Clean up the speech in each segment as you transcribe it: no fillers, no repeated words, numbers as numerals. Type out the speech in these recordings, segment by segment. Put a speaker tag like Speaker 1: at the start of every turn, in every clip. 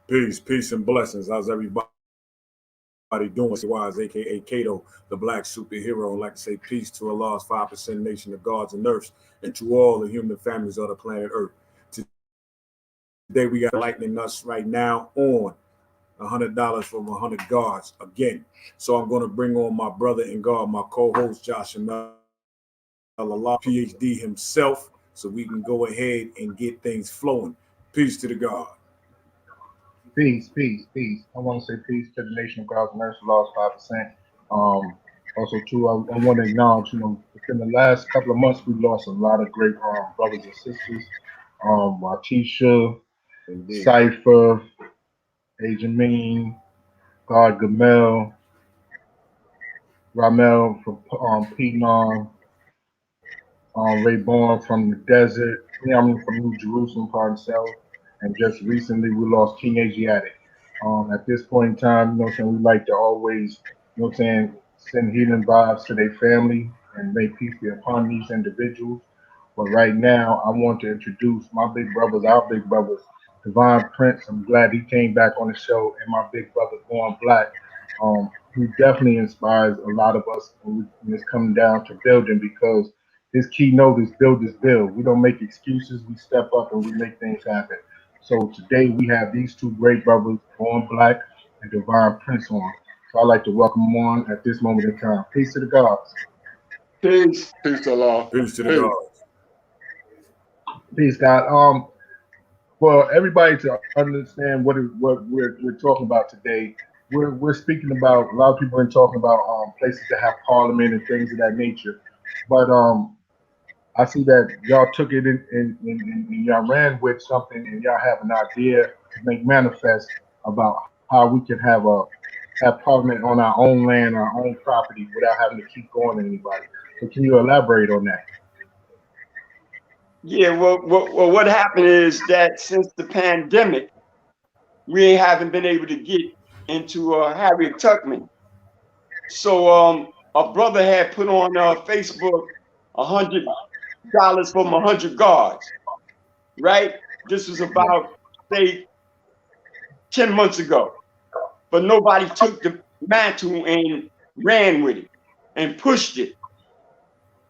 Speaker 1: Peace, peace, and blessings. How's everybody doing? It's Wise, aka Kato, the black superhero. I'd like to say peace to a lost 5% nation of gods and earths, and to all the human families of the planet Earth. Today we got lightning us right now on $100 from 100 guards again. So I'm going to bring on my brother in God, my co-host Josh Allah, PhD himself, so we can go ahead and get things flowing. Peace to the God.
Speaker 2: Peace, peace, peace. I want to say peace to the nation of God's mercy, lost 5%. Um, Also, too, I want to acknowledge, within the last couple of months, we lost a lot of great brothers and sisters. Watisha,
Speaker 1: Indeed.
Speaker 2: Cypher, Agent Mean, God Gamel, Ramel from Piedmont, Ray Bourne from the desert, from New Jerusalem, pardon self, and just recently we lost King Asiatic. At this point in time, we like to always, send healing vibes to their family and may peace be upon these individuals. But right now, I want to introduce my big brothers, our big brothers, Divine Prince. I'm glad he came back on the show, and my big brother, Born Black. Who definitely inspires a lot of us when it's coming down to building because his keynote is build is build. We don't make excuses. We step up and we make things happen. So today we have these two great brothers, Born Black and Divine Prince on. So I'd like to welcome them on at this moment in time. Peace to the gods.
Speaker 3: Peace, peace, Allah.
Speaker 1: Peace to the
Speaker 3: Peace.
Speaker 1: gods.
Speaker 2: Peace, God. For everybody to understand what we're talking about today, we're speaking about a lot of people are talking about places that have parliament and things of that nature. But I see that y'all took it and y'all ran with something and y'all have an idea to make manifest about how we can have parliament on our own land, our own property without having to keep going to anybody. So can you elaborate on that?
Speaker 3: Yeah, well, what happened is that since the pandemic, we haven't been able to get into Harriet Tubman. So a brother had put on Facebook $100 from 100 guards, right? This was
Speaker 2: Yeah.
Speaker 3: about say 10 months ago, but nobody took the mantle and ran with it and pushed it.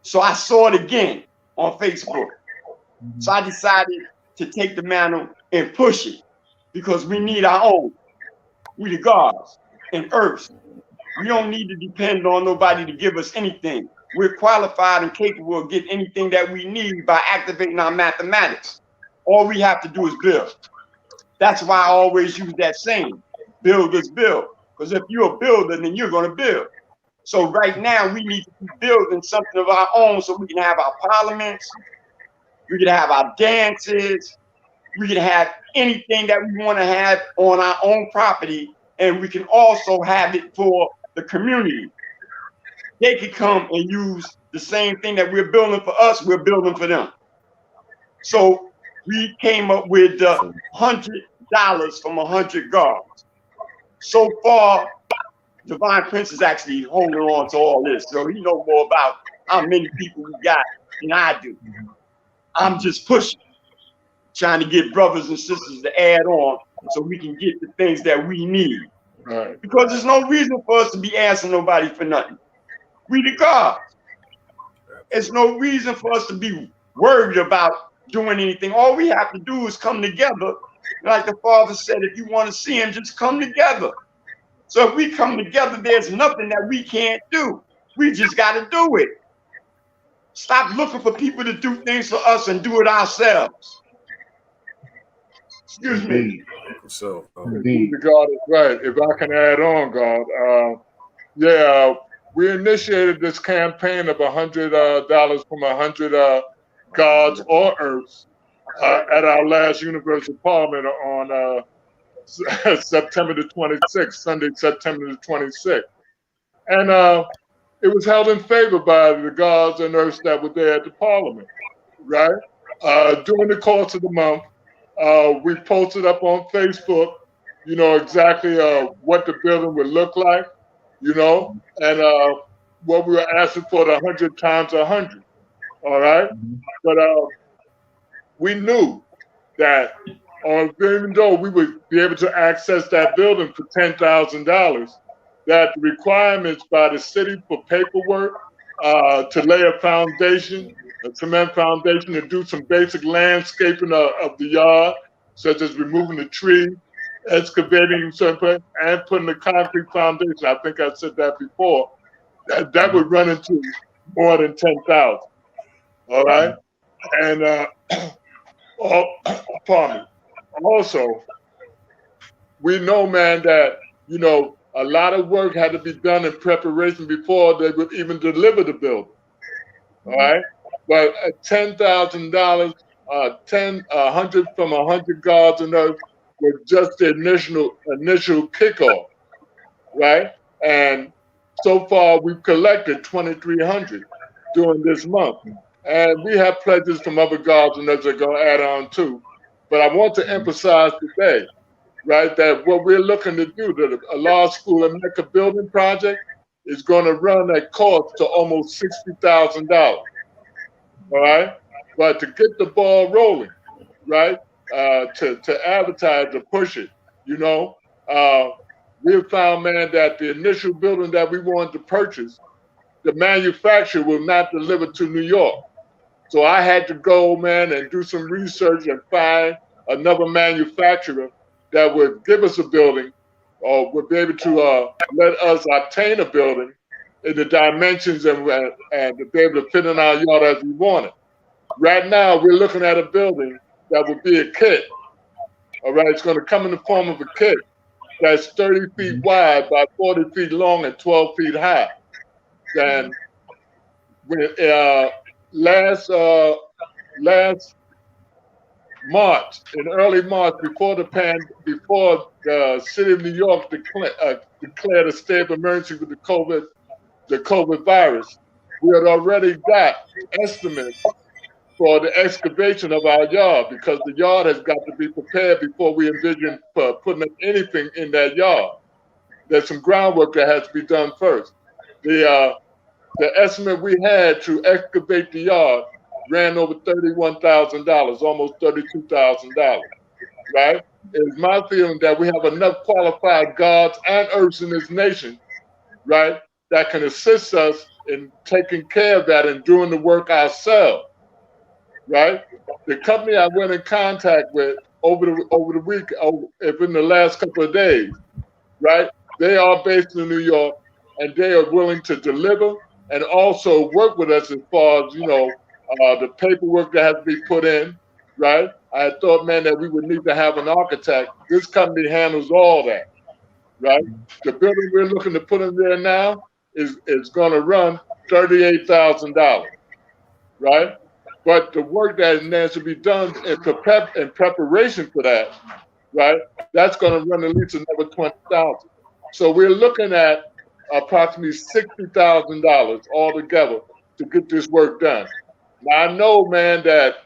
Speaker 3: So I saw it again on Facebook. So
Speaker 2: Hmm.
Speaker 3: I decided to take the mantle and push it because we need our own. We the gods and earths. We don't need to depend on nobody to give us anything. We're qualified and capable of getting anything that we need by activating our mathematics. All we have to do is build. That's why I always use that saying, builders build. Because if you're a builder, then you're going to build. So right now we need to be building something of our own so we can have our parliaments, we can have our dances, we can have anything that we want to have on our own property, and we can also have it for the community. They could come and use the same thing that we're building for us, we're building for them. So we came up with the $100 from 100 guards. So far, Divine Prince is actually holding on to all this, so he know more about how many people we got than I do. I'm
Speaker 2: Hmm.
Speaker 3: just pushing, trying to get brothers and sisters to add on so we can get the things that we need.
Speaker 1: Right.
Speaker 3: Because there's no reason for us to be asking nobody for nothing. We the gods. There's
Speaker 1: Absolutely.
Speaker 3: no reason for us to be worried about doing anything. All we have to do is come together. Like the Father said, if you want to see him, just come together. So if we come together, there's nothing that we can't do. We just got to do it. Stop looking for people to do things for us and do it ourselves. Excuse me.
Speaker 2: Indeed.
Speaker 1: So,
Speaker 2: Indeed.
Speaker 3: The God is right. If I can add on, God, yeah, we initiated this campaign of $100 from 100 gods or earths at our last Universal Parliament on September the 26th, Sunday, September the 26th. And it was held in favor by the gods and earths that were there at the Parliament, right? During the course of the month, we posted up on Facebook, exactly what the building would look like, and what we were asking for the 100 times 100, all right?
Speaker 2: Hmm.
Speaker 3: But we knew that
Speaker 4: even though we would be able to access that building for $10,000, that the requirements by the city for paperwork to lay a foundation, a cement foundation, to do some basic landscaping of the yard, such as removing the tree, excavating certain place, and putting a concrete foundation. I think I said that before. That would run into more than 10,000. All right, and pardon me. Also, we know, man, that a lot of work had to be done in preparation before they would even deliver the building. All right, but $10,000, 100 from 100 Gods and Earth was just the initial kickoff, right? And so far, we've collected 2,300 during this month. And we have pledges from other gods and others that are going to add on too. But I want to emphasize today, right, that what we're looking to do, the Allah School of Mecca building project, is going to run at cost to almost $60,000. All right? But to get the ball rolling, right, to advertise, to push it, we have found, man, that the initial building that we wanted to purchase, the manufacturer will not deliver to New York. So I had to go, man, and do some research and find another manufacturer that would give us a building or would be able to let us obtain a building in the dimensions and to be able to fit in our yard as we want it. Right now, we're looking at a building that would be a kit. All right, it's going to come in the form of a kit that's 30 feet wide by 40 feet long and 12 feet high. And last March, in early March, before the city of New York declared a state of emergency with the COVID virus, we had already got estimates for the excavation of our yard, because the yard has got to be prepared before we envision putting anything in that yard. There's some groundwork that has to be done first. The estimate we had to excavate the yard ran over $31,000, almost $32,000, right? It's my feeling that we have enough qualified gods and earths in this nation, right, that can assist us in taking care of that and doing the work ourselves, right? The company I went in contact with over the week, in the last couple of days, right, they are based in New York, and they are willing to deliver and also work with us as far as, the paperwork that has to be put in, right? I thought, man, that we would need to have an architect. This company handles all that, right? The building we're looking to put in there now is going to run $38,000, right? But the work that has to be done in preparation for that, right, that's going to run at least another $20,000. So we're looking at approximately $60,000 altogether to get this work done. Now, I know, man, that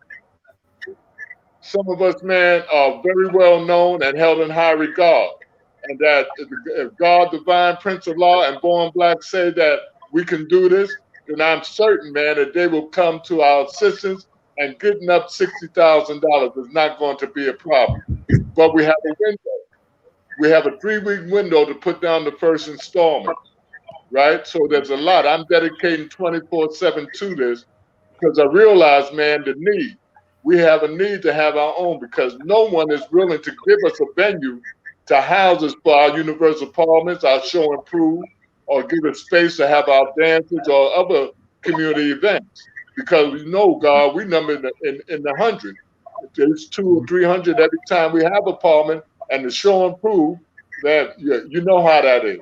Speaker 4: some of us, man, are very well known and held in high regard, and that if God, divine Prince of Law, and Born Black say that we can do this, then I'm certain, man, that they will come to our assistance, and getting up $60,000 is not going to be a problem. But we have a window. We have a 3-week window to put down the first installment, right? So there's a lot. I'm dedicating 24/7 to this because I realize, man, the need. We have a need to have our own, because no one is willing to give us a venue to house us for our universal parliaments, our show and prove, or give us space to have our dances or other community events. Because we know, God, we number in the hundreds. There's 200 or 300 every time we have a parliament, and the show and prove that you know how that is,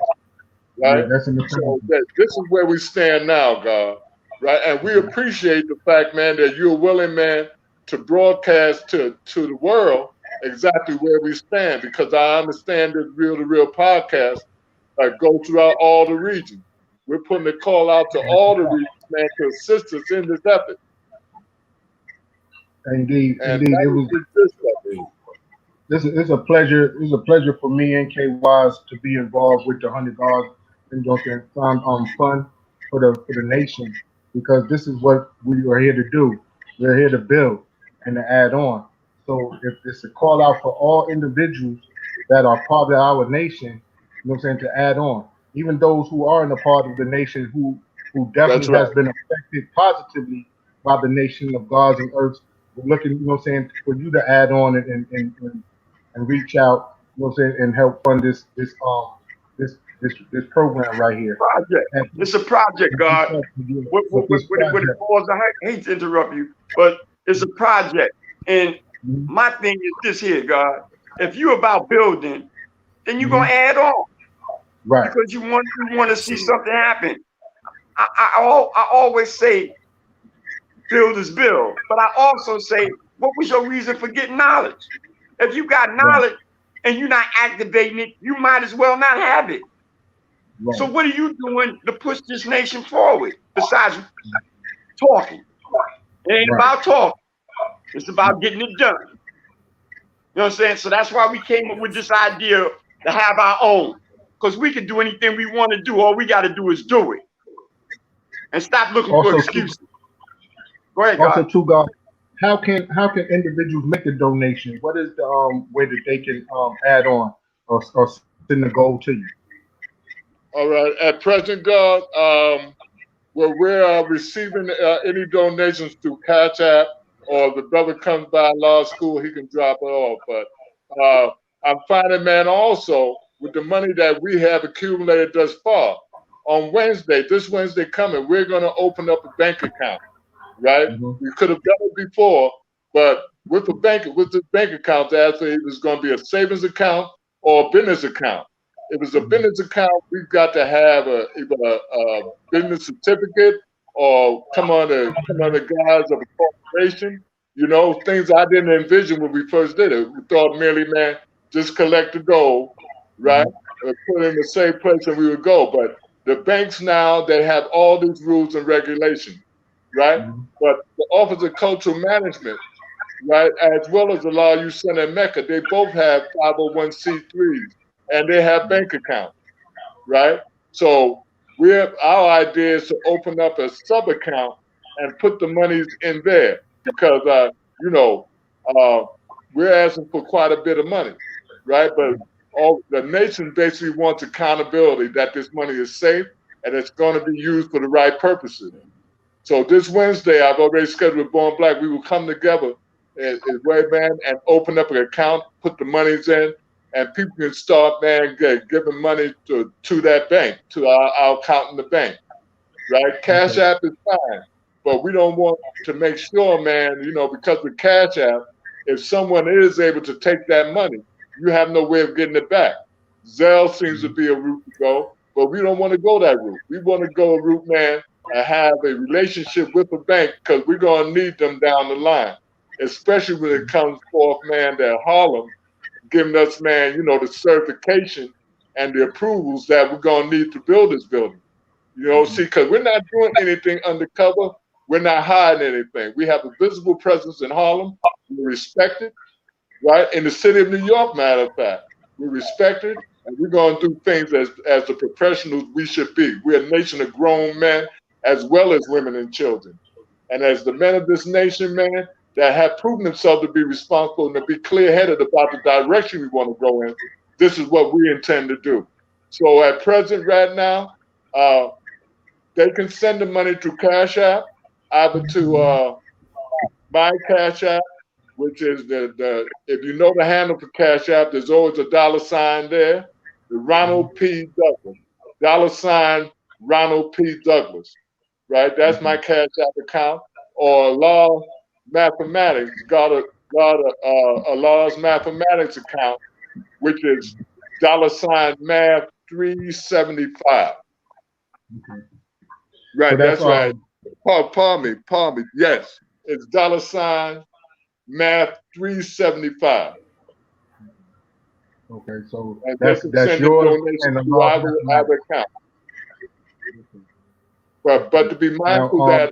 Speaker 4: right?
Speaker 2: Yeah,
Speaker 4: so this is where we stand now, God, right? And we appreciate the fact, man, that you're willing, man, to broadcast to the world exactly where we stand, because I understand this Real to Real podcast goes throughout all the regions. We're putting a call out to all the regions, man, to assist us in this effort.
Speaker 2: Indeed,
Speaker 4: And
Speaker 2: indeed. It's a pleasure. It's a pleasure for me and KWise to be involved with the 100 Gods and fun for the nation, because this is what we are here to do. We're here to build and to add on. So if it's a call out for all individuals that are part of our nation, you know what I'm saying, to add on, even those who aren't a part of the nation who
Speaker 4: That's
Speaker 2: definitely
Speaker 4: right.
Speaker 2: has been affected positively by the nation of gods and earths. We're looking, you know what I'm saying, for you to add on and reach out, you know what I'm saying, and help fund this program right here.
Speaker 3: Project.
Speaker 2: And
Speaker 3: It's a project, God.
Speaker 2: with this
Speaker 3: What it
Speaker 2: project.
Speaker 3: falls, I hate to interrupt you, but it's a project. And
Speaker 2: Mhm.
Speaker 3: my thing is this here, God. If you about building, then you're gonna add on
Speaker 2: Right.
Speaker 3: because you want to see something happen. I always say build is build, but I also say, what was your reason for getting knowledge? If you got
Speaker 2: Right.
Speaker 3: knowledge and you're not activating it, you might as well not have it. So
Speaker 2: Right.
Speaker 3: what are you doing to push this nation forward besides talking? It ain't
Speaker 2: Right.
Speaker 3: about talking. It's about getting it done. You know what I'm saying? So that's why we came up with this idea to have our own. Because we can do anything we want to do. All we got to do is do it. And stop looking for
Speaker 2: Also, too,
Speaker 3: excuses. Go ahead, God.
Speaker 2: God, how can individuals make a donation? What is the way that they can add on or send the goal to you?
Speaker 4: All right. At present, God, where we're receiving any donations through Cash App, or if the brother comes by law school, he can drop it off. But I'm finding, man, also with the money that we have accumulated thus far, on Wednesday, this Wednesday coming, we're going to open up a bank account, right?
Speaker 2: Mhm.
Speaker 4: We could have done it before, but with the bank account, actually, it was going to be a savings account or a business account. If it's a business account, we've got to have either a business certificate or come on the guise of a corporation. You know, things I didn't envision when we first did it. We thought merely, man, just collect the gold, right? Put it in the same place and we would go. But the banks now, they have all these rules and regulations, right?
Speaker 2: Mhm.
Speaker 4: But the Office of Cultural Management, right, as well as the Law U Center in Mecca, they both have 501c3s and they have bank accounts, right? So our idea is to open up a sub account and put the monies in there because you know we're asking for quite a bit of money, right? But all the nation basically wants accountability that this money is safe and it's going to be used for the right purposes. So this Wednesday, I've already scheduled with Born Black. We will come together in Wayman and open up an account, put the monies in, and people can start, man, giving money to that bank, to our account in the bank, right? Cash
Speaker 2: Okay.
Speaker 4: App is fine, but we don't want to make sure, man, you know, because with Cash App, if someone is able to take that money, you have no way of getting it back. Zelle seems to be a route to go, but we don't want to go that route. We want to go a route, man, and have a relationship with the bank because we're going to need them down the line, especially when it comes forth, man, that Harlem giving us, man, you know, the certification and the approvals that we're going to need to build this building. You know, see, because we're not doing anything undercover. We're not hiding anything. We have a visible presence in Harlem. We're respected, right? In the city of New York, matter of fact, we're respected, and we're going to do things as the professionals we should be. We're a nation of grown men as well as women and children. And as the men of this nation, man, that have proven themselves to be responsible and to be clear-headed about the direction we want to go in, this is what we intend to do. So at present, right now, they can send the money through Cash App, either to my Cash App, which is the if you know the handle for Cash App, there's always a $ there. The Ronald P. Douglas, $ Ronald P. Douglas, right? That's my Cash App account. Or Law Mathematics, got a Law's Mathematics account, which is $ Math 375.
Speaker 2: Okay.
Speaker 4: Right,
Speaker 2: So
Speaker 4: that's right. Pardon me. Yes, it's $ Math 375.
Speaker 2: okay. So
Speaker 4: And they can
Speaker 2: that's
Speaker 4: send a
Speaker 2: yours
Speaker 4: donation
Speaker 2: and the
Speaker 4: to
Speaker 2: law of
Speaker 4: our
Speaker 2: mathematics.
Speaker 4: account. But to be
Speaker 2: Now,
Speaker 4: mindful that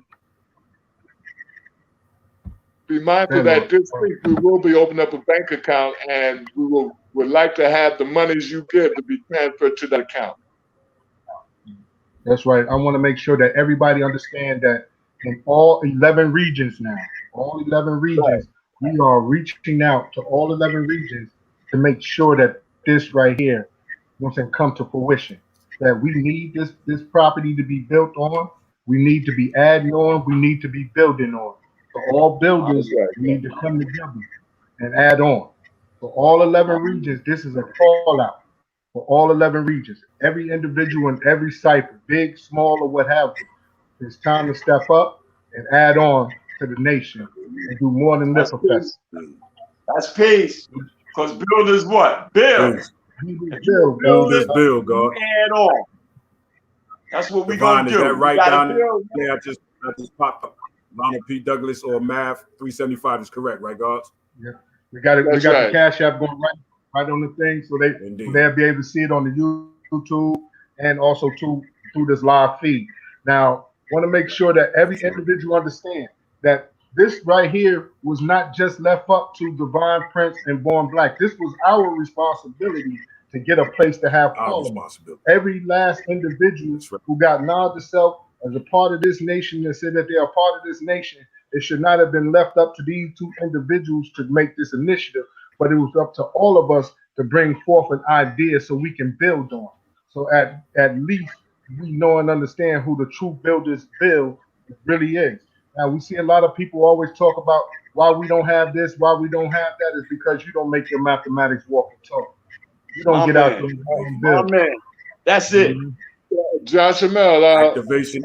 Speaker 4: this week we will be opening up a bank account and we would like to have the monies you give to be transferred to that account.
Speaker 2: that's right. I want to make sure that everybody understand that in all 11 regions now, all 11 regions, we are reaching out to all 11 regions to make sure that this right here, you know what I'm saying, come to fruition. That we need this property to be built on. We need to be adding on. We need to be building on. So all
Speaker 4: All
Speaker 2: builders
Speaker 4: right,
Speaker 2: need to come together and add on. For all 11 regions, this is a call out for all 11 regions. Every individual in every cipher, big, small, or what have you, it's time to step up and add on to the nation and do more than lip
Speaker 3: That's
Speaker 2: professing.
Speaker 3: peace. That's peace. Because builders what? Build.
Speaker 1: Peace.
Speaker 3: If you
Speaker 2: Build,
Speaker 3: build
Speaker 1: Builders
Speaker 3: it,
Speaker 1: build, God.
Speaker 3: you add on. That's what we
Speaker 1: Divine,
Speaker 3: gonna
Speaker 1: is
Speaker 3: do.
Speaker 1: that right
Speaker 3: We gotta
Speaker 1: down
Speaker 3: build.
Speaker 1: there? I just popped up. Ronald P. Douglas or Math 375 is correct, right, God?
Speaker 2: yeah. We got it. We
Speaker 4: That's
Speaker 2: got
Speaker 4: right.
Speaker 2: the Cash App going right on the thing, so
Speaker 1: Indeed.
Speaker 2: they'll be able to see it on the YouTube and also through this live feed. Now, want to make sure that every individual understand that this right here was not just left up to Divine Prince and Born Black. This was our responsibility to get a place to have
Speaker 1: Our
Speaker 2: parliament.
Speaker 1: responsibility.
Speaker 2: Every last individual
Speaker 1: That's right.
Speaker 2: who got knowledge of self as a part of this nation and said that they are part of this nation, it should not have been left up to these two individuals to make this initiative, but it was up to all of us to bring forth an idea so we can build on. So at least we know and understand who the true builders build really is. Now we see a lot of people always talk about why we don't have this, why we don't have that, is because you don't make your mathematics walk and talk. You don't
Speaker 3: My
Speaker 2: get out
Speaker 3: man.
Speaker 2: there and go and
Speaker 3: My
Speaker 2: build.
Speaker 3: man. That's it.
Speaker 2: Mhm.
Speaker 4: Josh Amel,
Speaker 1: Activation.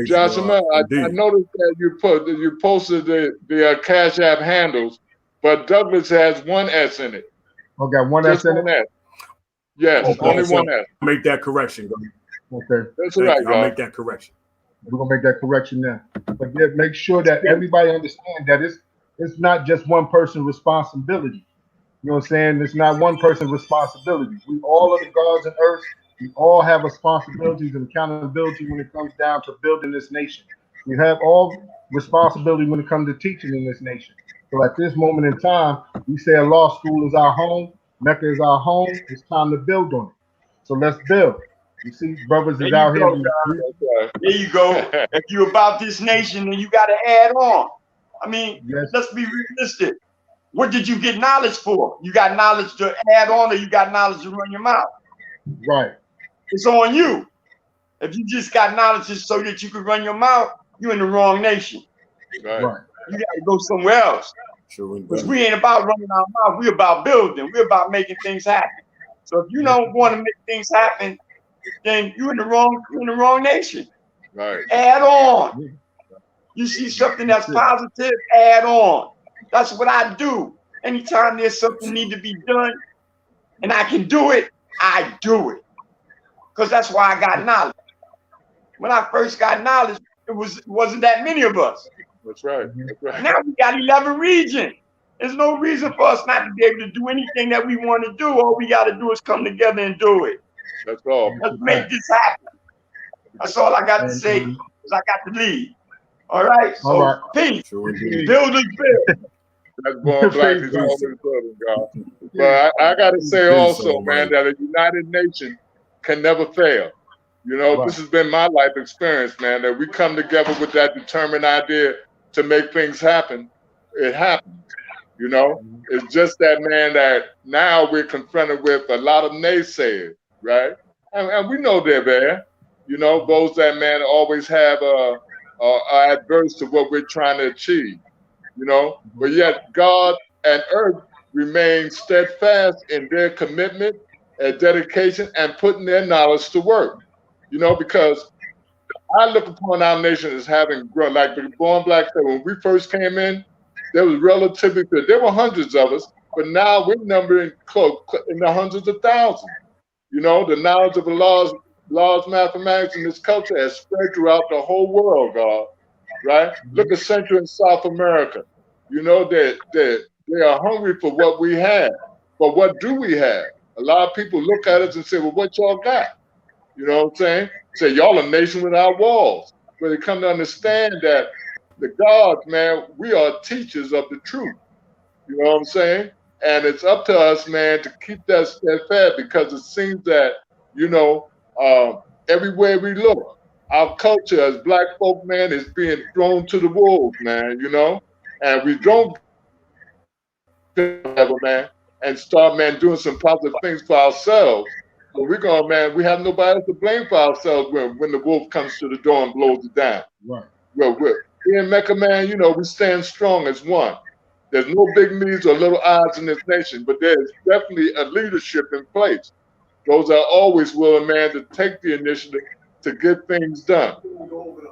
Speaker 4: Josh Amel, I
Speaker 1: Indeed.
Speaker 4: noticed that you posted the Cash App handles, but Douglas has one S in it.
Speaker 2: Oh, got one
Speaker 4: Just
Speaker 2: S in
Speaker 4: one
Speaker 2: it?
Speaker 4: S. Yes,
Speaker 2: Okay.
Speaker 4: only
Speaker 1: So
Speaker 4: one S.
Speaker 1: make that correction, God.
Speaker 2: Okay.
Speaker 4: That's all
Speaker 1: Thank
Speaker 4: right,
Speaker 1: you. I'll
Speaker 4: God.
Speaker 1: make that correction.
Speaker 2: We're gonna make that correction now. But yeah, make sure that everybody understand that it's not just one person's responsibility. You know what I'm saying? It's not one person's responsibility. We all are the gods and earth. We all have responsibilities and accountability when it comes down to building this nation. We have all responsibility when it comes to teaching in this nation. So at this moment in time, we say a law school is our home, Mecca is our home. It's time to build on it. So let's build. You see, brothers
Speaker 3: There
Speaker 2: is
Speaker 3: you
Speaker 2: out here.
Speaker 3: go,
Speaker 4: That's
Speaker 3: There you go. If you about this nation, then you gotta add on. I mean,
Speaker 2: Yes,
Speaker 3: let's be realistic. What did you get knowledge for? You got knowledge to add on, or you got knowledge to run your mouth?
Speaker 2: right.
Speaker 3: It's on you. If you just got knowledge just so that you could run your mouth, you're in the wrong nation.
Speaker 4: right.
Speaker 2: Right.
Speaker 3: You gotta go somewhere else.
Speaker 1: Sure.
Speaker 3: Because
Speaker 1: Indeed.
Speaker 3: we ain't about running our mouth. We're about building. We're about making things happen. So if you don't want to make things happen, then you're in the wrong nation.
Speaker 4: Right.
Speaker 3: Add on. You see something that's positive, add on. That's what I do. Anytime there's something need to be done and I can do it, I do it. Because that's why I got knowledge. When I first got knowledge, it wasn't that many of us.
Speaker 4: That's right. That's right.
Speaker 3: Now we got 11 regions. There's no reason for us not to be able to do anything that we want to do. All we got to do is come together and do it.
Speaker 4: That's all.
Speaker 3: Let's make this happen. That's all I got to say, because I got to leave. All right? So,
Speaker 2: All right.
Speaker 3: peace.
Speaker 1: Sure. Indeed.
Speaker 3: Builders build.
Speaker 4: That's Born Black is always building, God. But I got to say
Speaker 1: Peace,
Speaker 4: also,
Speaker 1: Almighty.
Speaker 4: man, that a united nation can never fail. You know,
Speaker 2: Right.
Speaker 4: this has been my life experience, man, that we come together with that determined idea to make things happen. It happens. You know, it's just that, man, that now we're confronted with a lot of naysayers, right? And we know they're there. You know, those that, man, always have are adverse to what we're trying to achieve. You know, but yet God and earth remain steadfast in their commitment and dedication and putting their knowledge to work. You know, because I look upon our nation as having grown. Like the Born Black said, when we first came in, there was relatively good. There were hundreds of us, but now we're numbering close in the hundreds of thousands. You know, the knowledge of the laws, mathematics, and this culture has spread throughout the whole world, God. Right? Look at Central and South America. You know, they are hungry for what we have. But what do we have? A lot of people look at us and say, well, what y'all got? You know what I'm saying? Say, y'all a nation without walls. But they come to understand that the gods, man, we are teachers of the truth. You know what I'm saying? And it's up to us, man, to keep that steadfast, because it seems that, you know, everywhere we look, our culture as black folk, man, is being thrown to the wolves, man, you know? And we don't man, and start, man, doing some positive things for ourselves. So we're going, man, we have nobody else to blame for ourselves when the wolf comes to the door and blows it down.
Speaker 2: Right.
Speaker 4: Well, we in Mecca, man, you know, we stand strong as one. There's no big me's or little odds in this nation, but there's definitely a leadership in place. Those are always willing, man, to take the initiative to get things done,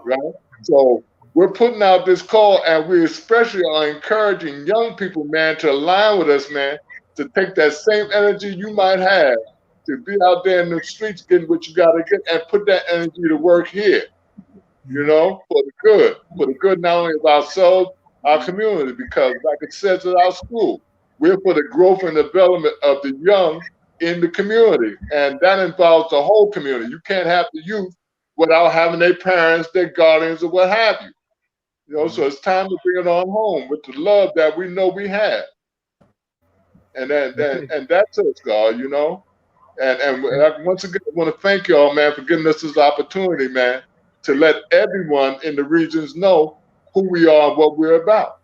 Speaker 4: right? So we're putting out this call, and we especially are encouraging young people, man, to align with us, man, to take that same energy you might have to be out there in the streets getting what you got to get and put that energy to work here, you know, for the good not only of ourselves, our community, because like it says at our school, we're for the growth and development of the young in the community, and that involves the whole community. You can't have the youth without having their parents, their guardians, or what have you. You know, so it's time to bring it on home with the love that we know we have, and that's us, God. You know, and once again, I want to thank y'all, man, for giving us this opportunity, man, to let everyone in the regions know who we are and what we're about.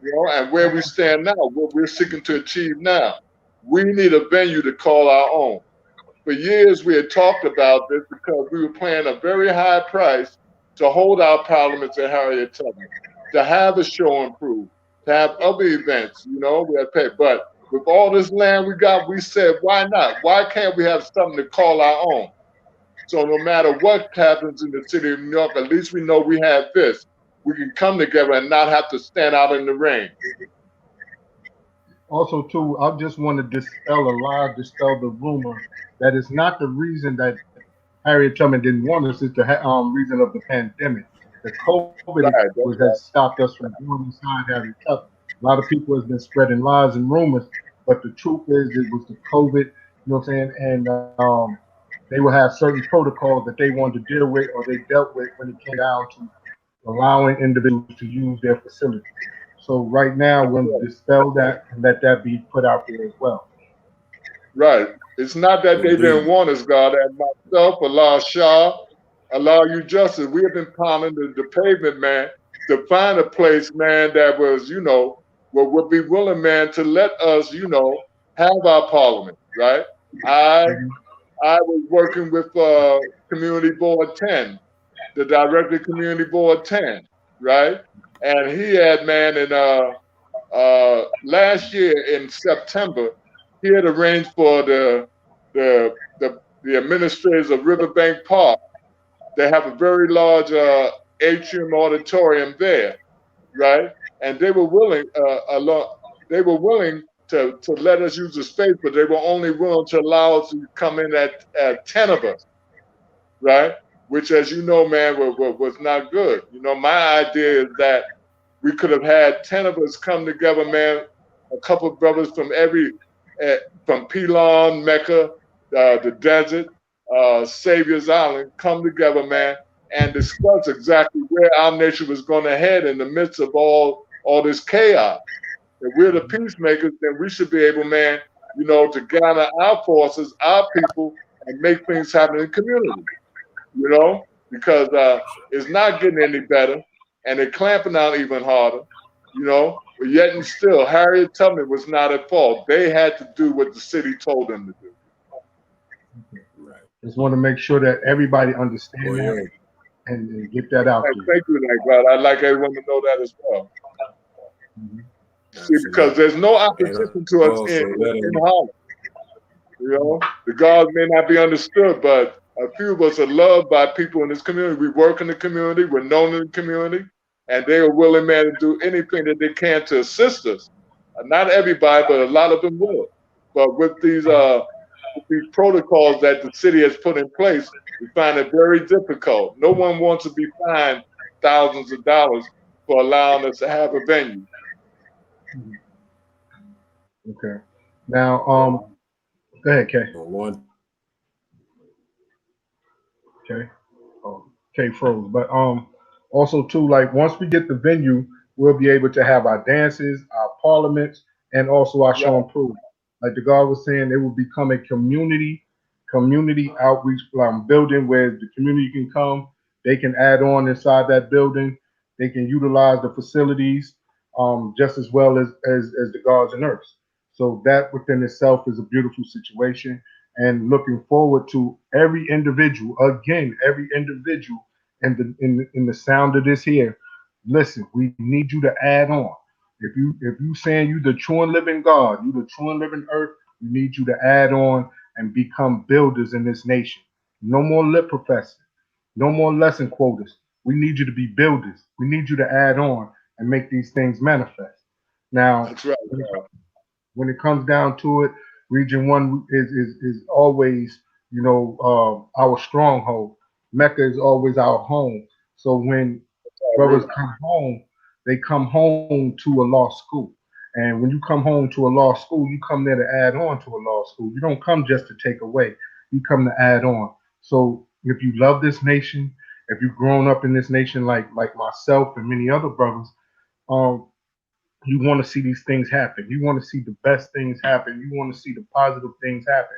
Speaker 4: You know, and where we stand now, what we're seeking to achieve now. We need a venue to call our own. For years, we had talked about this because we were paying a very high price to hold our parliaments at Harriet Tubman, to have the show improved, to have other events, you know, we had paid. But with all this land we got, we said, why not? Why can't we have something to call our own? So no matter what happens in the city of New York, at least we know we have this. We can come together and not have to stand out in the rain.
Speaker 2: Also, too, I just want to dispel the rumor that it's not the reason that Harriet Tubman didn't want us, it's the reason of the pandemic. The COVID has stopped us from going inside Harriet Tubman. A lot of people have been spreading lies and rumors, but the truth is it was the COVID, you know what I'm saying? And they will have certain protocols that they wanted to deal with or they dealt with when it came down to allowing individuals to use their facilities. So right now, we're going to dispel that and let that be put out there as well.
Speaker 4: Right. It's not that they didn't want us, God. And myself, Allah Shah, Allah you justice, we have been pounding the pavement, man, to find a place, man, that was, you know, where would be willing, man, to let us, you know, have our parliament, right? I was working with Community Board 10, the Director Community Board 10, right? And he had, man, in last year in September, he had arranged for the administrators of Riverbank Park. They have a very large atrium auditorium there, right? And they were willing, to let us use the space, but they were only willing to allow us to come in at 10 of us, right? Which, as you know, man, was not good. You know, my idea is that we could have had 10 of us come together, man, a couple of brothers from from Pelon, Mecca, the desert, Savior's Island, come together, man, and discuss exactly where our nation was going to head in the midst of all this chaos. If we're the peacemakers, then we should be able, man, you know, to gather our forces, our people, and make things happen in the community, you know, because it's not getting any better, and they're clamping out even harder, you know. But yet and still, Harriet Tubman was not at fault. They had to do what the city told them to do.
Speaker 2: Right. Just want to make sure that everybody understands that and get that out.
Speaker 4: Thank you, God. I'd like everyone to know that as well. See, because there's no opposition to us in Harlem. You know, the gods may not be understood, but a few of us are loved by people in this community. We work in the community. We're known in the community. And they are willing, man, to do anything that they can to assist us. Not everybody, but a lot of them will. But with these protocols that the city has put in place, we find it very difficult. No one wants to be fined thousands of dollars for allowing us to have a venue.
Speaker 2: Okay. Now, go ahead, Kay. Okay. Kay froze, but also too, like once we get the venue, we'll be able to have our dances, our parliaments, and also our show and prove. Like the guy was saying, it will become a community outreach building where the community can come. They can add on inside that building. They can utilize the facilities. just as well as the gods and earths. So that within itself is a beautiful situation. And looking forward to every individual, again, every individual in the sound of this here. Listen, we need you to add on. If you saying you the true and living God, you the true and living earth, we need you to add on and become builders in this nation. No more lip professing, no more lesson quotas. We need you to be builders. We need you to add on and make these things manifest. Now,
Speaker 4: That's right.
Speaker 2: when it comes down to it, Region One is always, our stronghold. Mecca is always our home. So when brothers come home, they come home to a law school. And when you come home to a law school, you come there to add on to a law school. You don't come just to take away. You come to add on. So if you love this nation, if you've grown up in this nation like myself and many other brothers, um, you want to see these things happen. You want to see the best things happen. You want to see the positive things happen.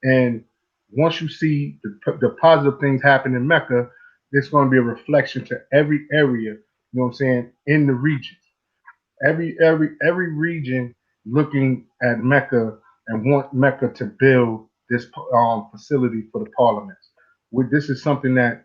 Speaker 2: And once you see the positive things happen in Mecca, it's going to be a reflection to every area, you know what I'm saying, in the regions. Every region looking at Mecca and want Mecca to build this facility for the parliaments. This is something that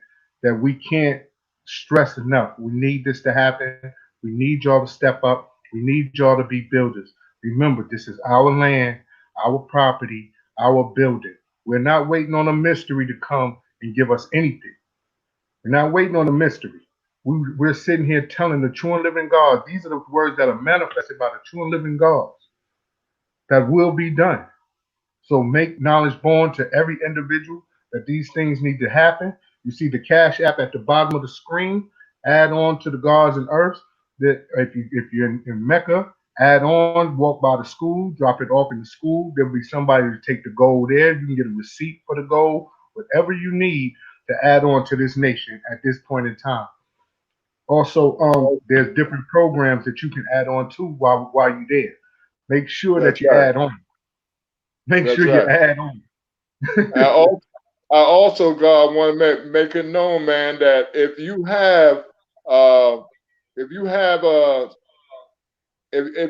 Speaker 2: we can't stress enough. We need this to happen. We need y'all to step up. We need y'all to be builders. Remember, this is our land, our property, our building. We're not waiting on a mystery to come and give us anything. We're not waiting on a mystery. We're sitting here telling the true and living God. These are the words that are manifested by the true and living gods that will be done. So make knowledge born to every individual that these things need to happen. You see the Cash App at the bottom of the screen. Add on to the gods and earths. That if you're in Mecca, add on, walk by the school, drop it off in the school. There'll be somebody to take the gold there. You can get a receipt for the gold, whatever you need to add on to this nation at this point in time. Also, there's different programs that you can add on to while you're there. Make sure that you add on. Make sure you add on.
Speaker 4: I also, God, want to make it known, man, that if you have if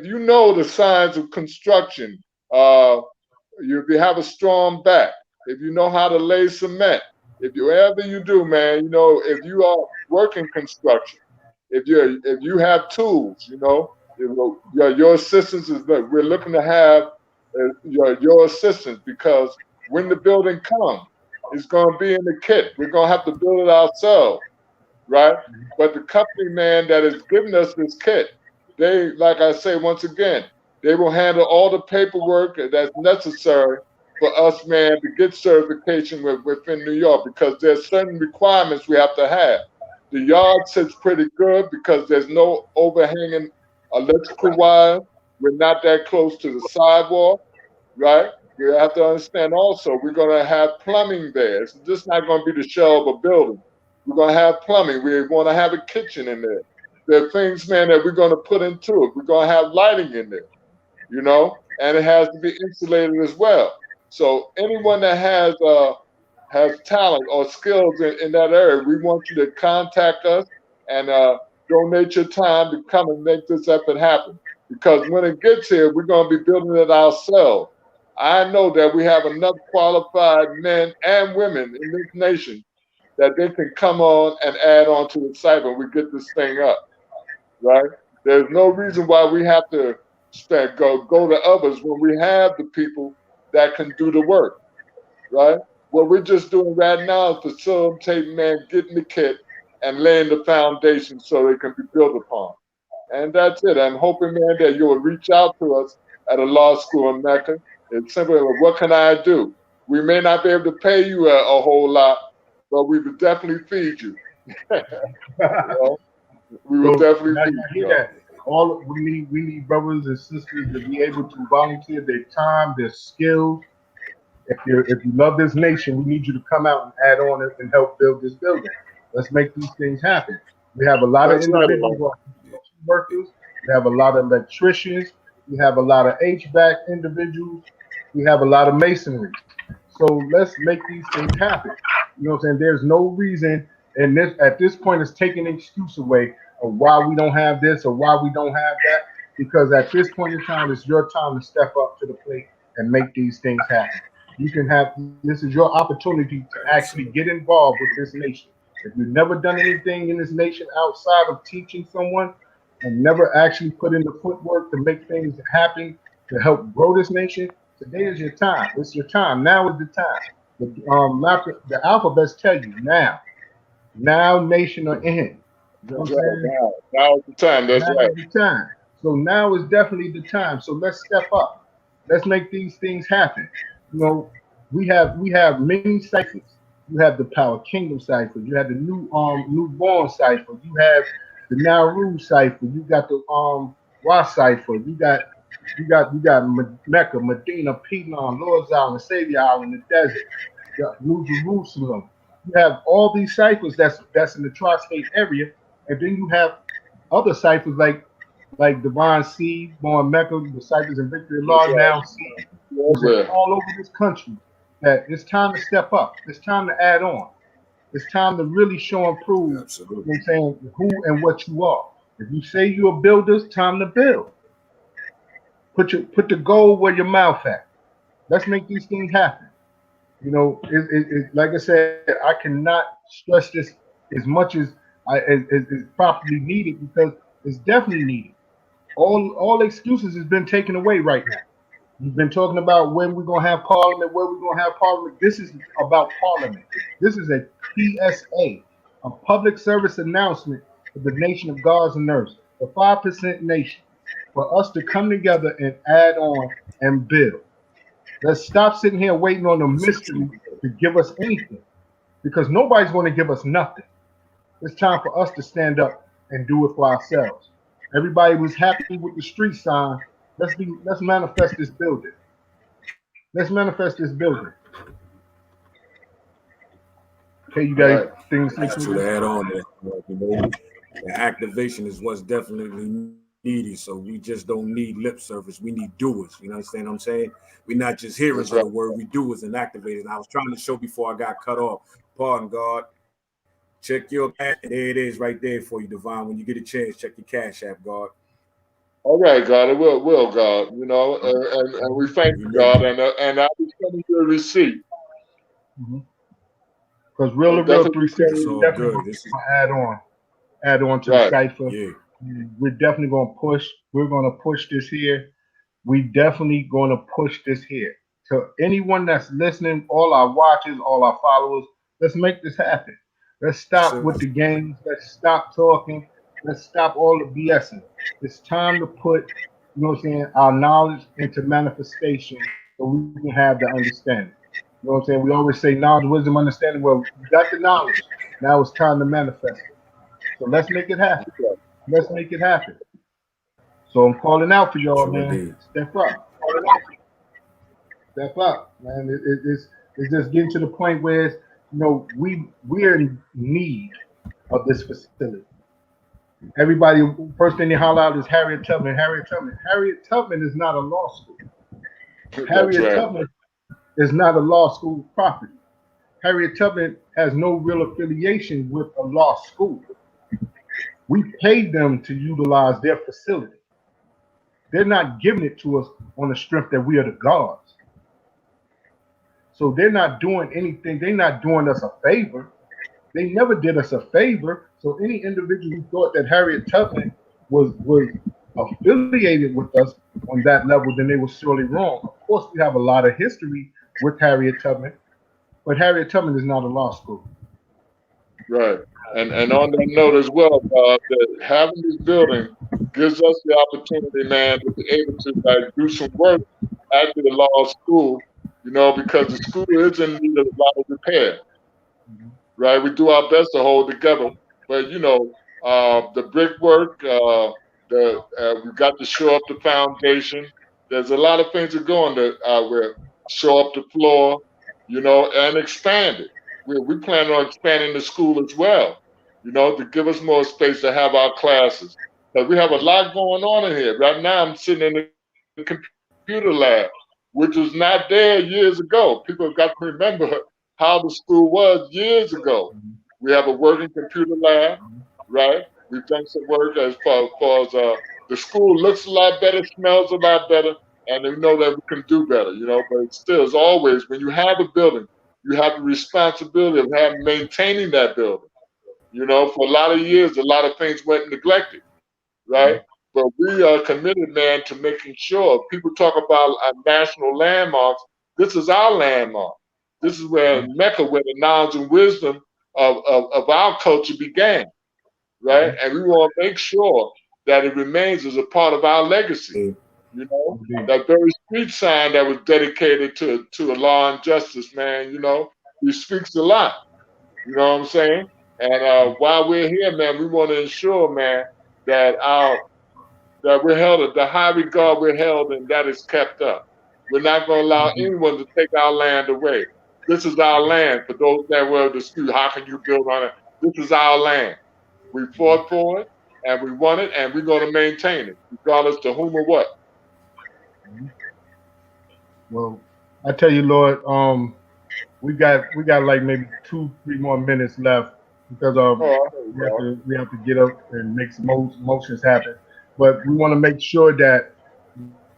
Speaker 4: you know the signs of construction, if you have a strong back, if you know how to lay cement, if whatever you do, man, if you are working construction, if you have tools, your assistance is good. We're looking to have your assistance, because when the building comes, it's going to be in the kit. We're going to have to build it ourselves, right? But the company, man, that is giving us this kit, they, like I say, once again, they will handle all the paperwork that's necessary for us, man, to get certification within New York, because there's certain requirements we have to have. The yard sits pretty good because there's no overhanging electrical wire. We're not that close to the sidewalk, right? You have to understand also, we're going to have plumbing there. It's just not going to be the shell of a building. We're going to have plumbing. We want to have a kitchen in there. There are things, man, that we're going to put into it. We're going to have lighting in there, and it has to be insulated as well. So anyone that has talent or skills in that area, we want you to contact us and donate your time to come and make this effort happen. Because when it gets here, we're going to be building it ourselves. I know that we have enough qualified men and women in this nation that they can come on and add on to the site when we get this thing up, right? There's no reason why we have to go to others when we have the people that can do the work, right? What we're just doing right now is facilitating, man, getting the kit and laying the foundation so they can be built upon. And that's it. I'm hoping, man, that you will reach out to us at a law school in Mecca. It's simply, what can I do? We may not be able to pay you a whole lot, but we will definitely feed you. We will definitely feed you.
Speaker 2: We need brothers and sisters to be able to volunteer their time, their skills. If you love this nation, we need you to come out and add on it and help build this building. Let's make these things happen. We have a lot of individual workers. We have a lot of electricians. We have a lot of HVAC individuals. We have a lot of masonry. So let's make these things happen. You know what I'm saying? There's no reason, and at this point, it's taking an excuse away of why we don't have this or why we don't have that. Because at this point in time, it's your time to step up to the plate and make these things happen. You can have this is your opportunity to actually get involved with this nation. If you've never done anything in this nation outside of teaching someone and never actually put in the footwork to make things happen to help grow this nation, today is your time. It's your time. Now is the time. The alphabets tell you now, nation or end. You know what I'm saying?
Speaker 4: Now is the time. That's
Speaker 2: Now
Speaker 4: right.
Speaker 2: is the time. So now is definitely the time. So let's step up. Let's make these things happen. You know, we have many ciphers. You have the Power Kingdom cipher. You have the newborn cipher. You have the Nauru cipher. You got the Ra cipher. You got Mecca, Medina, Piedmont, Lord's Island, Savior Island, the desert, New Jerusalem. You have all these ciphers that's in the tri-state area, and then you have other ciphers like Divine Seed, Born Mecca, the ciphers in Victory Law now Seed. All over this country. That it's time to step up. It's time to add on. It's time to really show and prove.
Speaker 1: Absolutely.
Speaker 2: You know what I'm saying, who and what you are. If you say you're a builder, it's time to build. Put the gold where your mouth at. Let's make these things happen. You know, like I said, I cannot stress this as much as is properly needed because it's definitely needed. All excuses has been taken away right now. You've been talking about when we're gonna have parliament, where we're gonna have parliament. This is about parliament. This is a PSA, a public service announcement for the nation of gods and earths, the 5% nation, for us to come together and add on and build. Let's stop sitting here waiting on the mystery to give us anything, because nobody's going to give us nothing. It's time for us to stand up and do it for ourselves. Everybody was happy with the street sign. Let's manifest this building. Let's manifest this building. Okay, you guys, things
Speaker 1: to add on there. You know, the activation is what's definitely needed. So we just don't need lip service. We need doers. You understand what I'm saying? We're not just hearers of the word. We doers and activators. And I was trying to show before I got cut off. Pardon, God. Check your cash. There it is right there for you, Divine. When you get a chance, check your cash app, God.
Speaker 4: All right, God, it will, God. You know, and we thank you, God, and I will send you a receipt.
Speaker 2: Because Real to Real 360 is definitely
Speaker 1: good. This is
Speaker 2: add on to the cipher.
Speaker 1: Yeah.
Speaker 2: We're definitely going to push. We're going to push this here. We definitely going to push this here. To anyone that's listening, all our watchers, all our followers, let's make this happen. Let's stop with the games. Let's stop talking. Let's stop all the BSing. It's time to put, you know what I'm saying, our knowledge into manifestation so we can have the understanding. You know what I'm saying? We always say knowledge, wisdom, understanding. Well, we got the knowledge. Now it's time to manifest it. So let's make it happen. Let's make it happen. So I'm calling out for y'all, man. Step up. Step up, man. It's just getting to the point where, you know, we're in need of this facility. Everybody, first thing they holler out is Harriet Tubman. Harriet Tubman. Harriet Tubman is not a law school. Harriet Tubman is not a law school property. Harriet Tubman has no real affiliation with a law school. We paid them to utilize their facility. They're not giving it to us on the strength that we are the gods. So they're not doing anything. They're not doing us a favor. They never did us a favor. So any individual who thought that Harriet Tubman was affiliated with us on that level, then they were surely wrong. Of course, we have a lot of history with Harriet Tubman, but Harriet Tubman is not a law school.
Speaker 4: Right. And on that note as well, that having this building gives us the opportunity, man, to be able to do some work at the law school, you know, because the school is in need of a lot of repair. Right, we do our best to hold together, but you know, the brickwork, we've got to shore up the foundation. There's a lot of things that go into where shore up the floor, you know, and expand it. We plan on expanding the school as well, you know, to give us more space to have our classes. But we have a lot going on in here. Right now, I'm sitting in the computer lab, which was not there years ago. People have got to remember how the school was years ago. We have a working computer lab, right? We've done some work as far as the school looks a lot better, smells a lot better, and we know that we can do better, you know. But still, as always, when you have a building, you have the responsibility of maintaining that building. You know, for a lot of years, a lot of things went neglected, right? But we are committed, man, to making sure people talk about our national landmarks. This is our landmark. This is where Mecca, where the knowledge and wisdom of our culture began, right? And we want to make sure that it remains as a part of our legacy. You know, that very street sign that was dedicated to law and justice, man, you know, he speaks a lot. You know what I'm saying? And while we're here, man, we want to ensure, man, that we're held at the high regard we're held, and that is kept up. We're not going to allow anyone to take our land away. This is our land. For those that were disputed, how can you build on it? This is our land. We fought for it, and we won it, and we're going to maintain it, regardless to whom or what.
Speaker 2: Well, I tell you, Lord, we got like maybe 2-3 more minutes left because we have to get up and make some motions happen. But we want to make sure that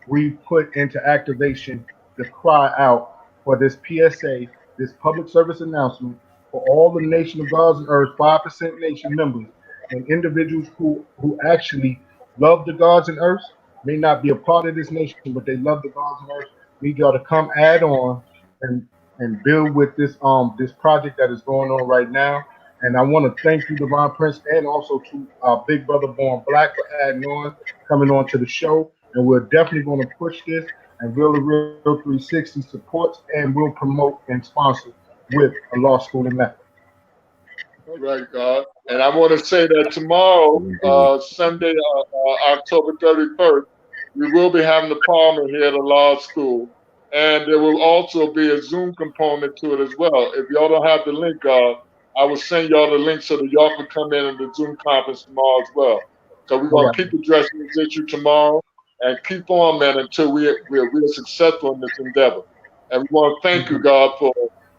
Speaker 2: we put into activation the cry out for this PSA, this public service announcement for all the Nation of Gods and Earth 5% Nation members and individuals who actually love the gods and earth, may not be a part of this nation, but they love the gods and earth. We got to come add on and build with this this project that is going on right now. And I want to thank you, Divine Prince, and also to our big brother Born Black for adding on, coming on to the show. And we're definitely going to push this, and Real to Real 360 supports and will promote and sponsor with a law school in Mecca.
Speaker 4: All right, God. And I want to say that tomorrow, Sunday, October 31st, we will be having the Parliament here at the law school. And there will also be a Zoom component to it as well. If y'all don't have the link, I will send y'all the link so that y'all can come in the Zoom conference tomorrow as well. So we're going to keep addressing this issue tomorrow and keep on, man, until we're successful in this endeavor. And we want to thank you, God, for,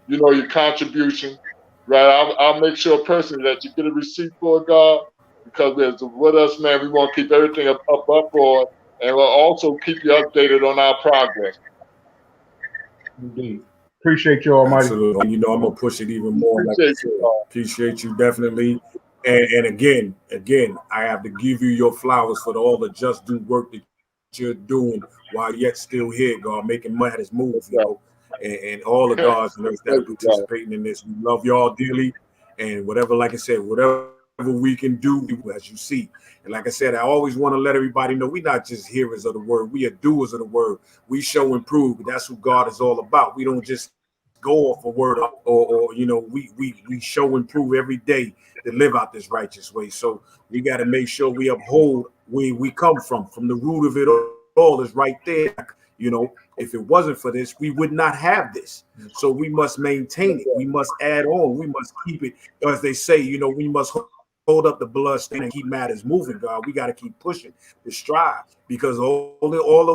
Speaker 4: you know, your contribution. Right, I'll make sure personally that you get a receipt for it, God, because with us, man, we want to keep everything up for it, and we'll also keep you updated on our progress.
Speaker 2: Indeed. Appreciate you, Almighty.
Speaker 1: Absolutely. You know, I'm going to push it even more. Appreciate you, definitely. And again, I have to give you your flowers for all the just do work that you're doing while yet still here, God, making matters move, you know. And all the gods and earth that are participating in this. We love y'all dearly. And whatever, like I said, whatever we can do, as you see. And like I said, I always want to let everybody know we're not just hearers of the word. We are doers of the word. We show and prove. That's who God is all about. We don't just go off a word or you know, we show and prove every day to live out this righteous way. So we got to make sure we uphold where we come from the root of it all is right there. You know, if it wasn't for this, we would not have this. So we must maintain it. We must add on. We must keep it. As they say, you know, we must hold up the bloodstained and keep matters moving, God. We got to keep pushing to strive, because all I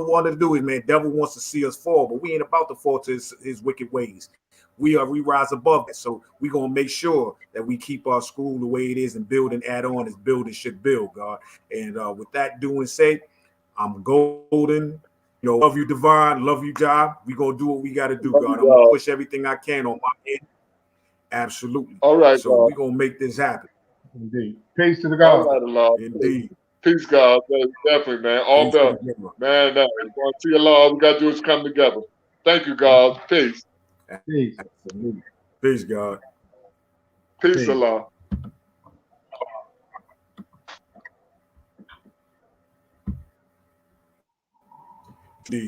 Speaker 1: want to do is, man, devil wants to see us fall, but we ain't about to fall to his wicked ways. We rise above that. So we're going to make sure that we keep our school the way it is and build and add on as building should build, God. And with that doing said, I'm golden. You know, love you, Divine. Love you, Job. We're going to do what we got to do, God. I'm going to push everything I can on my end. Absolutely.
Speaker 4: All right,
Speaker 1: so we're going to make this happen.
Speaker 2: Indeed. Peace to the God.
Speaker 4: All right, Allah.
Speaker 1: Indeed.
Speaker 4: Peace, God. Definitely, man. All better. Man, we want to see Allah. All we got to do is come together. Thank you, God. Peace.
Speaker 2: Peace.
Speaker 1: Absolutely. Peace, God.
Speaker 4: Peace, Allah.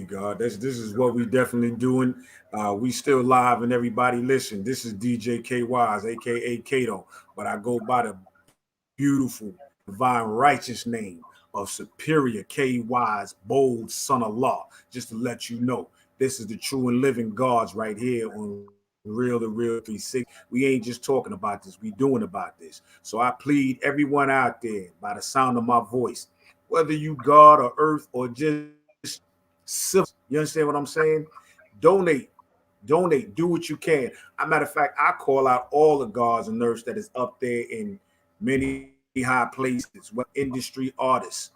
Speaker 1: God, this is what we definitely doing. We still live, and everybody listen. This is DJ K Wise, aka Kato, but I go by the beautiful, divine, righteous name of Superior K Wise, bold son of law. Just to let you know, this is the true and living gods right here on Real to Real 360. We ain't just talking about this; we doing about this. So I plead everyone out there, by the sound of my voice, whether you God or earth or just civil, you understand what I'm saying? Donate, do what you can. As a matter of fact, I call out all the gods and earths that is up there in many high places, what industry artists,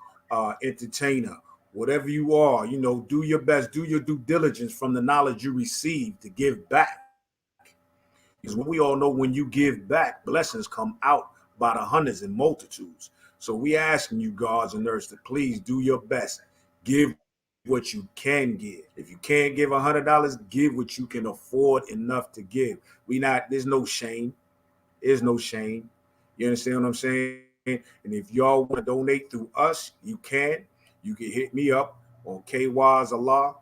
Speaker 1: entertainer, whatever you are, you know, do your best, do your due diligence from the knowledge you receive to give back. Because we all know when you give back, blessings come out by the hundreds and multitudes. So we asking you, gods and earths, to please do your best. Give what you can give. If you can't give $100, give what you can afford enough to give. There's no shame. There's no shame. You understand what I'm saying? And if y'all want to donate through us, you can. You can hit me up on KWAS Allah,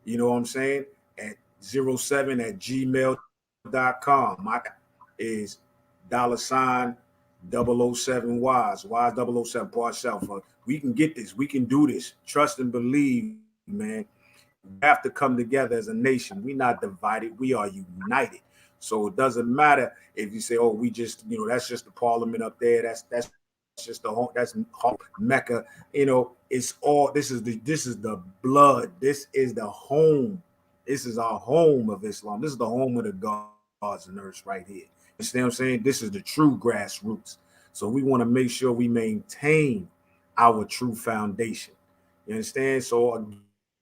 Speaker 1: you know what I'm saying, at 07@gmail.com. My is $007 Wise 007 part self. We can get this. We can do this. Trust and believe, man. We have to come together as a nation. We're not divided. We are united. So it doesn't matter if you say, "Oh, we just, you know, that's just the parliament up there. That's just the home. That's Mecca." You know, it's all. This is the blood. This is the home. This is our home of Islam. This is the home of the gods and earths right here. You understand what I'm saying? This is the true grassroots. So we want to make sure we maintain our true foundation. You understand? So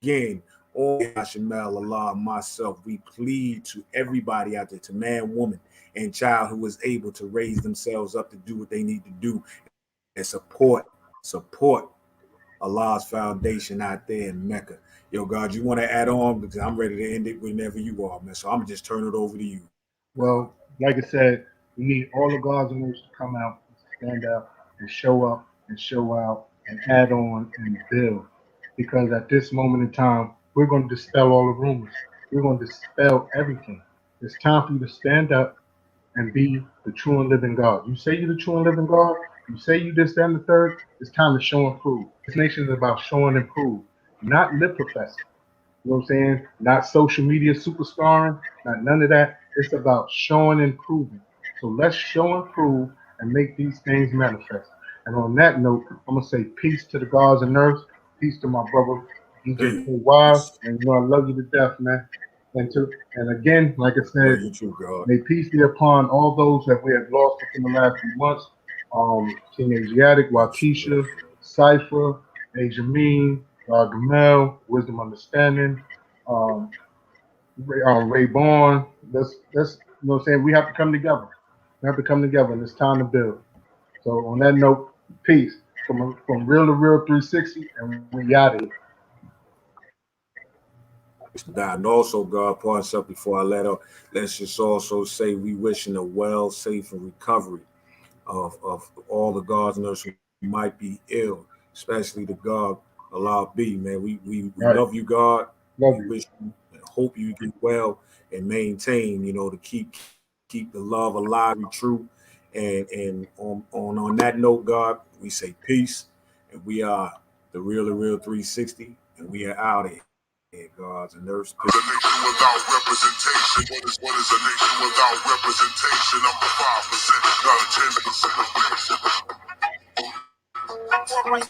Speaker 1: again, on Yashamel, Allah, myself, we plead to everybody out there, to man, woman, and child who is able to raise themselves up to do what they need to do and support Allah's foundation out there in Mecca. Yo, God, you want to add on? Because I'm ready to end it whenever you are, man. So I'm just turn it over to you.
Speaker 2: Well, like I said, we need all the gods and earths to come out, stand out, and show up and show out and add on and build. Because at this moment in time, we're going to dispel all the rumors. We're going to dispel everything. It's time for you to stand up and be the true and living God. You say you're the true and living God. You say you this, that, and the third. It's time to show and prove. This nation is about showing and prove, not lip professing. You know what I'm saying? Not social media superstarring, not none of that. It's about showing and proving. So let's show and prove and make these things manifest. And on that note, I'm going to say peace to the gods and earths. Peace to my brother, DJ Wise. And you know, I love you to death, man. And again, like I said, may peace be upon all those that we have lost within the last few months. King Asiatic, Waukesha, Cypher, Asia Mean, Gamel, Wisdom Understanding, Ray Bourne. Let's you know what I'm saying? We have to come together. We have to come together, and it's time to build. So on that note, peace from real to real 360, and we out of here.
Speaker 1: And also, God, pardon us up before I let up. Let's just also say we wishing a well, safe, and recovery of all the gods and those who might be ill, especially the God Allah B, man. We right. Love you, God.
Speaker 2: Love
Speaker 1: we
Speaker 2: you.
Speaker 1: Wish you and hope you get well and maintain, you know, to keep the love alive and true. And on that note, God, we say peace, and we are the real 360, and we are out of here. Gods and earths.
Speaker 5: A nation without representation. What is a nation without representation? I'm a 5%, not a 10% of nation. Holy,